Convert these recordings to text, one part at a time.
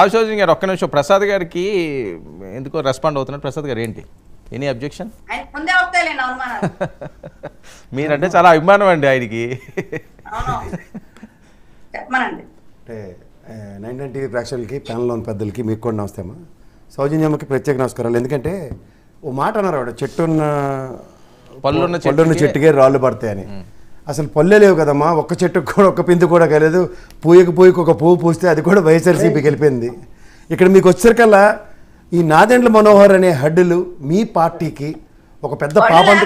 ఆశోజన్ గారు ఒక్క నిమిషం, ప్రసాద్ గారికి ఎందుకో రెస్పాండ్ అవుతున్నారు. ప్రసాద్ గారు ఏంటి, ఎనీ అబ్జెక్షన్? మీరంటే చాలా అభిమానం అండి ఆయనకి. అంటే 99 టీవీ ప్రేక్షకులకి, ప్యానల్లోని పెద్దలకి, మీకు కూడా నమస్తే అమ్మా. సౌజన్యమ్మకి ప్రత్యేక నమస్కారాలు. ఎందుకంటే ఓ మాట అన్నారు ఆవిడ, పళ్ళున్న చెట్టుకే రాళ్ళు పడతాయని. అసలు పళ్ళే లేవు కదమ్మా, ఒక్క చెట్టుకు కూడా ఒక్క పిందు కూడా కలేదు. పూయకు ఒక పువ్వు పూస్తే అది కూడా వైఎస్ఆర్సీపీకి వెళ్ళిపోయింది. ఇక్కడ మీకు వచ్చేసరికల్లా ఈ నాదెండ్ల మనోహర్ అనే హడ్డులు మీ పార్టీకి ఒక పెద్ద పాపం.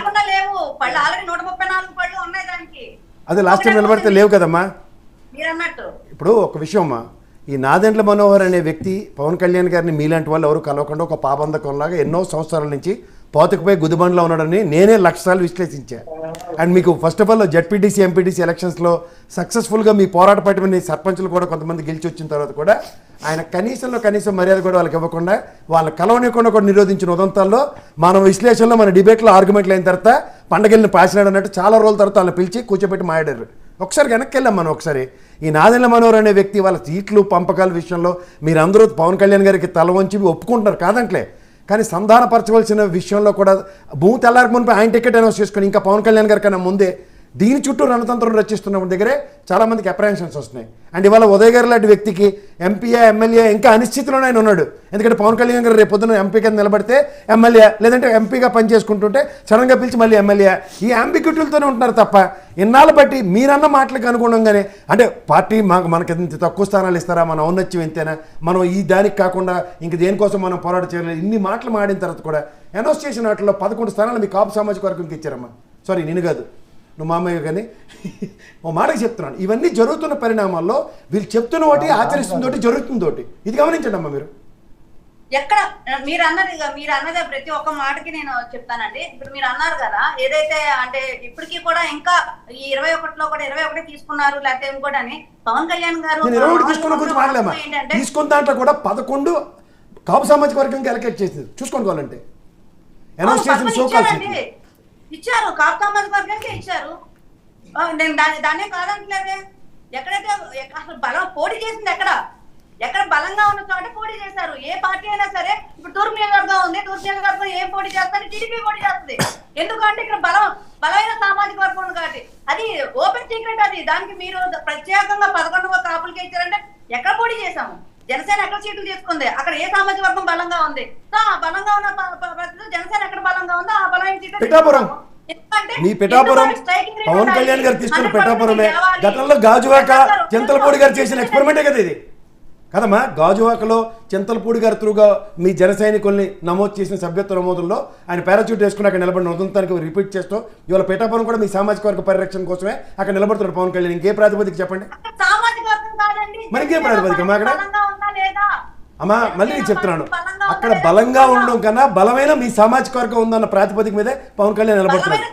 అదే లాస్ట్ టైం నిలబడితే లేవు కదమ్మా. ఇప్పుడు ఒక విషయం అమ్మా, ఈ నాదెండ్ల మనోహర్ అనే వ్యక్తి పవన్ కళ్యాణ్ గారిని మీలాంటి వాళ్ళు ఎవరు కలవకుండా ఒక పాబంధకంలాగా ఎన్నో సంవత్సరాల నుంచి పాతుకుపోయి గుదిబండ్లో ఉన్నాడని నేనే లక్షసార్లు విశ్లేషించాను. అండ్ మీకు first of all ZPTC MPTC ఎలక్షన్స్లో సక్సెస్ఫుల్గా మీ పోరాట పట్టిన సర్పంచులు కూడా కొంతమంది గెలిచి వచ్చిన తర్వాత కూడా ఆయన కనీసం మర్యాద కూడా వాళ్ళకి ఇవ్వకుండా, వాళ్ళ కలవనివ్వకుండా కూడా నిరోధించిన ఉదంతాల్లో మన విశ్లేషణలో, మన డిబేట్లో, ఆర్గ్యుమెంట్లు అయిన తర్వాత పండగల్ని పాసినాడు అన్నట్టు చాలా రోజుల తర్వాత వాళ్ళని పిలిచి కూర్చోబెట్టి మాట్లాడారు. ఒకసారి వెనక్కి వెళ్ళాం మనం. ఒకసారి ఈ నాదెండ్ల మనోహర్ అనే వ్యక్తి వాళ్ళ సీట్లు పంపకాల విషయంలో మీరందరూ పవన్ కళ్యాణ్ గారికి తల వంచి ఒప్పుకుంటున్నారు కాదంట్లే, కానీ సంధానపరచవలసిన విషయంలో కూడా భూమి తెల్లారికి మునిపి ఆయన టికెట్ అనౌన్స్ చేసుకుని ఇంకా పవన్ కళ్యాణ్ గారి కన్నా ముందే దీని చుట్టూ రణతంత్రం రచిస్తున్న దగ్గరే చాలామందికి అప్రహెన్షన్స్ వస్తున్నాయి. అండ్ ఇవాళ ఉదయ్ గారు లాంటి వ్యక్తికి ఎంపీఏ ఎమ్మెల్యే ఇంకా అనిశ్చితిలోనే ఆయన ఉన్నాడు. ఎందుకంటే పవన్ కళ్యాణ్ గారు రేపు పొద్దున ఎంపీ కింద నిలబడితే ఎమ్మెల్యే, లేదంటే ఎంపీగా పనిచేసుకుంటుంటే సడన్గా పిలిచి మళ్ళీ ఎమ్మెల్యే, ఈ అంబిగ్యూటీలతోనే ఉంటున్నారు తప్ప ఇన్నాళ్ళు బట్టి మీరన్న మాటలకు అనుగుణంగానే అంటే పార్టీ మనకి ఇంత తక్కువ స్థానాలు ఇస్తారా, మన ఔన్నత్యం ఎంతేనా, మనం ఈ దానికి కాకుండా ఇంక దేనికోసం మనం పోరాటం చేయలేదు, ఇన్ని మాటలు మాడిన తర్వాత కూడా అనౌన్స్ చేసిన వాటిలో 11 స్థానాలు మీ కాపు సామాజిక వర్గంకి ఇచ్చారమ్మా. సారీ నేను కాదు, నువ్వు మామయ్య కానీ ఓ మాటకి చెప్తున్నాను. ఇవన్నీ జరుగుతున్న పరిణామాల్లో వీళ్ళు చెప్తున్న ఒకటి, ఆచరిస్తుందోటి, జరుగుతుందోటి. ఇది గమనించండి అమ్మా మీరు. ఎక్కడ మీరు అన్నదే ప్రతి ఒక్క మాటకి నేను చెప్తానండి. ఇప్పుడు మీరు అన్నారు కదా, ఏదైతే అంటే ఇప్పటికీ కూడా ఇంకా ఈ 21లో కూడా 21 తీసుకున్నారు లేకపోతే ఇంకోటి అని పవన్ కళ్యాణ్ గారు 21 తీసుకున్న గురించి మాట్లాడలేమా, తీసుకున్న దాంట్లో కూడా 11 కాపు సామాజిక వర్గంకి అలకేట్ చేసింది చూసుకోవాలంటే అనౌన్స్ చేసిన షోకాల్సింది ఇచ్చారు, కాపు సామాజిక వర్గానికి ఇచ్చారు. నేను దాన్నే కాదంటలేదే. ఎక్కడైతే అసలు బలం పోటీ చేసింది ఎక్కడ బలంగా ఉన్న చోట పోటీ చేశారు. ఏ పార్టీ అయినా సరే, ఇప్పుడు తూర్పు నియోజకవర్గం ఉంది, తూర్పు నియోజకవర్గం ఏం పోటీ చేస్తారు, టీడీపీ పోటీ చేస్తుంది. ఎందుకంటే ఇక్కడ బలమైన సామాజిక వర్గం ఉంది కాబట్టి అది ఓపెన్ సీక్రెట్. అది దానికి మీరు ప్రత్యేకంగా 11 కాపులకి ఇచ్చారంటే ఎక్కడ పోటీ చేశాము, జనసేన ఎక్కడ సీట్లు తీసుకుంది, అక్కడ ఏ సామాజిక వర్గం బలంగా ఉంది, సో ఆ బలంగా ఉన్న జనసేన ఎక్కడ బలంగా ఉందో ఆ బలమైన పిఠాపురం, మీ పిఠాపురం పవన్ కళ్యాణ్ గారు తీసుకున్న పిఠాపురమే. గతంలో గాజువాక చింతలపూడి గారు చేసిన ఎక్స్పెరిమెంటే కదా ఇది కదమ్మా. గాజువాకలో చింతలపూడి గారి త్రూగా మీ జన సైనికుల్ని నమోదు చేసిన సభ్యత్వ నమోదుల్లో ఆయన పారాచూట్ వేసుకుని అక్కడ నిలబడిన ఉదంతానికి రిపీట్ చేస్తూ ఇవాళ పిఠాపురం కూడా మీ సామాజిక వర్గ పరిరక్షణ కోసమే అక్కడ నిలబడుతున్నాడు పవన్ కళ్యాణ్. ఇంకే ప్రాతిపదిక చెప్పండి, మరి ఇంకే ప్రాతిపదిక అమ్మా అక్కడ అమ్మా. మళ్ళీ నేను చెప్తున్నాను, అక్కడ బలంగా ఉండడం కన్నా బలమైన మీ సామాజిక వర్గం ఉందన్న ప్రాతిపదిక మీదే పవన్ కళ్యాణ్ నిలబడుతున్నారు.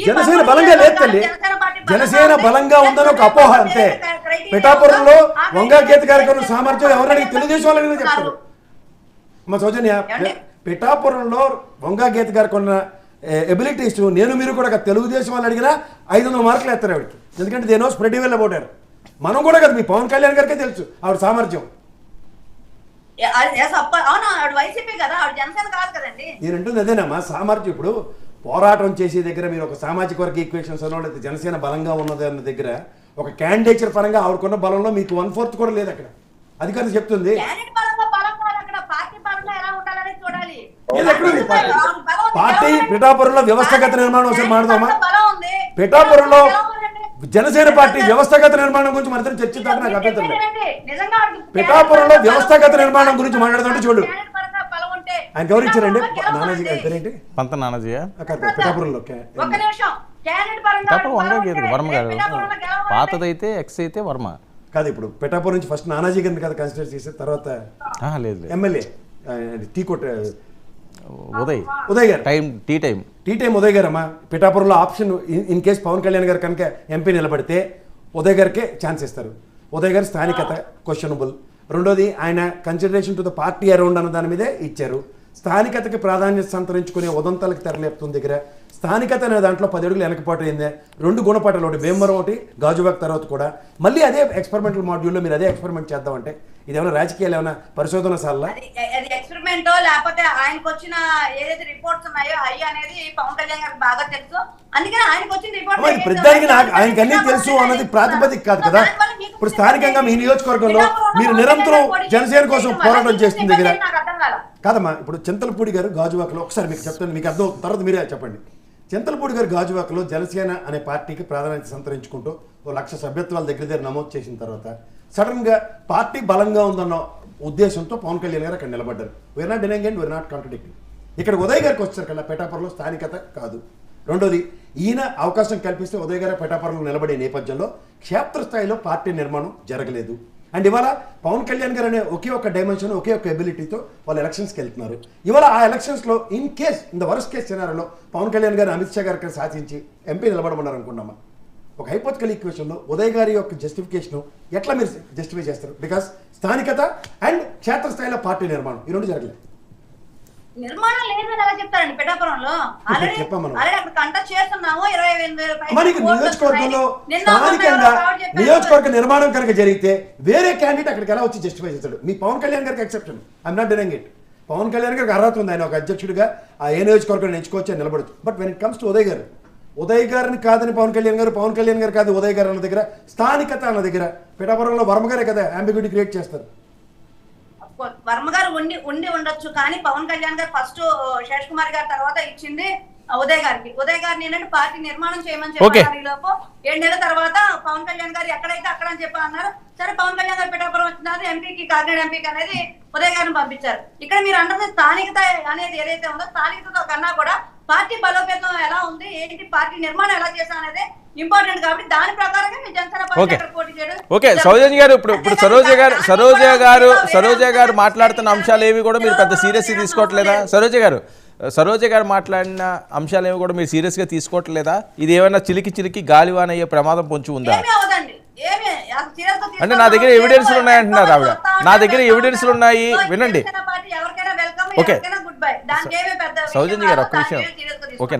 జనసేన బలంగా లేదు తల్లి, జనసేన బలంగా ఉందని ఒక అపోహ అంతే. పిఠాపురంలో వంగా గీత కార్యక్రమం సామర్థ్యం ఎవరైనా తెలుగుదేశం వాళ్ళని చెప్తారు. మా సౌజన్య, పిఠాపురంలో వంగా గీత గారికి ఉన్న ఎబిలిటీస్ నేను మీరు కూడా తెలుగుదేశం వాళ్ళు అడిగినా 500 మార్కులు వేస్తారు ఆవిడకి. ఎందుకంటే దేనో స్ప్రెడ్ వెల్ అబౌట్ హర్. మనం కూడా కదా, మీ పవన్ కళ్యాణ్ గారికే తెలుసు ఆవిడ సామర్థ్యం. నేనంటుంది అదేనమ్మా సామర్థ్యం. ఇప్పుడు పోరాటం చేసే దగ్గర మీరు ఒక సామాజిక వర్గ ఈక్వేషన్స్ అన్నట్లయితే జనసేన బలంగా ఉన్నది అన్న దగ్గర ఒక క్యాండిడేచర్ పరంగా ఆవిడకున్న బలంలో మీకు 1/4 కూడా లేదు అక్కడ. అధికారులు చెప్తుంది పార్టీ పిఠాపురంలో వ్యవస్థాగత నిర్మాణం ఒకసారి మాట్లాడదామా. పిఠాపురంలో జనసేన పార్టీ వ్యవస్థాగత నిర్మాణం గురించి మన చర్చిద్దాం, నాకు అభ్యంతరం లేదు. పిఠాపురంలో వ్యవస్థాగత నిర్మాణం గురించి మాట్లాడుతుంటే చూడు, ఆయన ఎవరు ఇచ్చారండి, నానాజీ గారి పేరేంటి, పంత నానాజీ. పిఠాపురంలో వర్మ గారు, పాతదైతే ఎక్స్ అయితే వర్మ కాదు. ఇప్పుడు పిఠాపురం నుంచి ఫస్ట్ నానాజీ గారిని కదా కన్సిడర్ చేసే తర్వాత లేదు ఎమ్మెల్యే టీకోట ఉదయ్ గారు, టీ టైం ఉదయ్ గారు అమ్మా. పిఠాపురంలో option in case Pawan Kalyan గారు కనుక ఎంపీ నిలబడితే ఉదయ్ గారికే ఛాన్స్ ఇస్తారు. ఉదయ్ గారి స్థానికత క్వశ్చనబుల్. రెండోది ఆయన consideration to the party around అన్న దాని మీదే ఇచ్చారు. స్థానికతకి ప్రాధాన్యత సంతరించుకునే ఉదంతాలకు తెరలేపుతున్న దగ్గర స్థానికత అనే దాంట్లో 10 అడుగులు వెనకపాటు అయిందే. 2 గుణపాఠాలు, ఒకటి వేమవరం, ఒకటి గాజువాక్ తర్వాత కూడా మళ్ళీ అదే ఎక్స్పెరిమెంటల్ మాడ్యూల్లో మీరు అదే ఎక్స్పెరిమెంట్ చేద్దామంటే ఇదేమైనా రాజకీయాలు ఏమైనా పరిశోధన సార్లా? అది ఎక్స్పెరిమెంటో లేకపోతే ఆయనకు వచ్చిన ఏదైతే రిపోర్ట్స్ ఉన్నాయో అయ్యి అనేది పవన్ కళ్యాణ్ గారికి బాగా తెలుసు. అందుకని ఆయనకు వచ్చిన రిపోర్ట్ ప్రతిదానికి ఆయనకి అన్నీ తెలుసు అన్నది ప్రాతిపదిక కాదు కదా. ఇప్పుడు స్థానికంగా మీ నియోజకవర్గంలో మీరు నిరంతరం జనసేన కోసం పోరాటం చేస్తుంది దగ్గర కాదమ్మా. ఇప్పుడు చింతలపూడి గారు గాజువాకలో, ఒకసారి మీకు చెప్తాను, మీకు అర్థం తర్వాత మీరే చెప్పండి. చింతలపూడి గారు గాజువాకలో జనసేన అనే పార్టీకి ప్రాధాన్యత సంతరించుకుంటూ 1,00,000 సభ్యత్వాల దగ్గర నమోదు చేసిన తర్వాత సడన్గా పార్టీ బలంగా ఉందన్న ఉద్దేశంతో పవన్ కళ్యాణ్ గారు అక్కడ నిలబడ్డారు. We're not denying and we're not contradicting. ఇక్కడ ఉదయ్ గారికి వచ్చారు కదా, పిఠాపురంలో స్థానికత కాదు. రెండోది, ఈయన అవకాశం కల్పిస్తే ఉదయ్ గారు పిఠాపురంలో నిలబడే నేపథ్యంలో క్షేత్రస్థాయిలో పార్టీ నిర్మాణం జరగలేదు. అండ్ ఇవాళ పవన్ కళ్యాణ్ గారు అనే ఒకే ఒక డైమెన్షన్, ఒకే ఒక ఎబిలిటీతో వాళ్ళు ఎలక్షన్స్కి వెళ్తున్నారు. ఇవాళ ఆ ఎలక్షన్స్లో ఇన్ ద వర్స్ట్ కేస్ సినారియోలో పవన్ కళ్యాణ్ గారు అమిత్ షా గారికి సాధించి ఎంపీ నిలబడమన్నారు అనుకున్నామా? ఒక హైపోథెటికల్ ఈక్వేషన్లో ఉదయ్ గారి యొక్క జస్టిఫికేషన్ ఎట్లా మీరు జస్టిఫై చేస్తారు? బికాస్ స్థానికత అండ్ క్షేత్రస్థాయిలో పార్టీ నిర్మాణం ఈ రెండు జరగలేదు. నిర్మాణం లేదని ఎలా చెప్తారండి? పిఠాపురంలో ఆల్రెడీ అక్కడ కంటెస్ట్ చేస్తున్నాము. 28,000 నియోజకవర్గంలో స్థానికంగా నియోజకవర్గ నిర్మాణం కనుక జరిగితే వేరే క్యాండిడేట్ అక్కడికి ఎలా వచ్చి జస్టిఫై చేస్తాడు? మీ పవన్ కళ్యాణ్ గారికి exception, I'm not denying it. Pawan Kalyan గారికి అర్హత ఉంది, ఆయన ఒక అధ్యక్షుడిగా ఆ ఏ నియోజకవర్గాన్ని ఎంచుకోవచ్చు నిలబడచ్చు. But when it comes to Uday గారిని కాదని పవన్ కళ్యాణ్ గారు కాదు ఉదయ్ గారు అన్న దగ్గర, స్థానికత అన్న దగ్గర పిఠాపురంలో వర్మగారే కదా అంబిగ్యూటీ క్రియేట్ చేస్తారు. వర్మ గారు ఉండి ఉండొచ్చు, కానీ పవన్ కళ్యాణ్ గారు ఫస్ట్ శేష్ కుమార్ గారి తర్వాత ఇచ్చింది ఉదయ్ గారికి. ఉదయ్ గారిని ఏంటంటే పార్టీ నిర్మాణం చేయమని చెప్పారు. ఈ లోపు 7 నెలల తర్వాత పవన్ కళ్యాణ్ గారు ఎక్కడైతే అక్కడ అని చెప్పి అన్నారు. సరే, పవన్ కళ్యాణ్ గారు పిఠాపురం వచ్చినారు, ఎంపీకి కాకినాడ ఎంపీకి అనేది ఉదయ్ గారిని పంపించారు. ఇక్కడ మీరు అన్నది స్థానికత అనేది ఏదైతే ఉందో, స్థానికతతో కన్నా కూడా పార్టీ బలోపేతం ఎలా ఉంది, ఏంటి పార్టీ నిర్మాణం ఎలా చేసా అనేది ఇంపార్టెంట్. కాబట్టి దాని ప్రకారంగా మీ జనసేన పార్టీ పోటీ చేయడం. ఓకే, సౌజన్య గారు, ఇప్పుడు సరోజ గారు మాట్లాడుతున్న అంశాలు ఏవి కూడా మీరు పెద్ద సీరియస్ తీసుకోవట్లేదా? సరోజ గారు మాట్లాడిన అంశాలు ఏమి కూడా మీరు సీరియస్ గా తీసుకోవట్లేదా? ఇది ఏమైనా చిలికి గాలివాన అయ్యే ప్రమాదం పొంచి ఉందా? అంటే నా దగ్గర ఎవిడెన్స్లు ఉన్నాయంటున్నారు ఆవిడ. నా దగ్గర ఎవిడెన్స్లు ఉన్నాయి, వినండి. ఓకే సౌజన్య గారు, ఒక్క విషయం. ఓకే.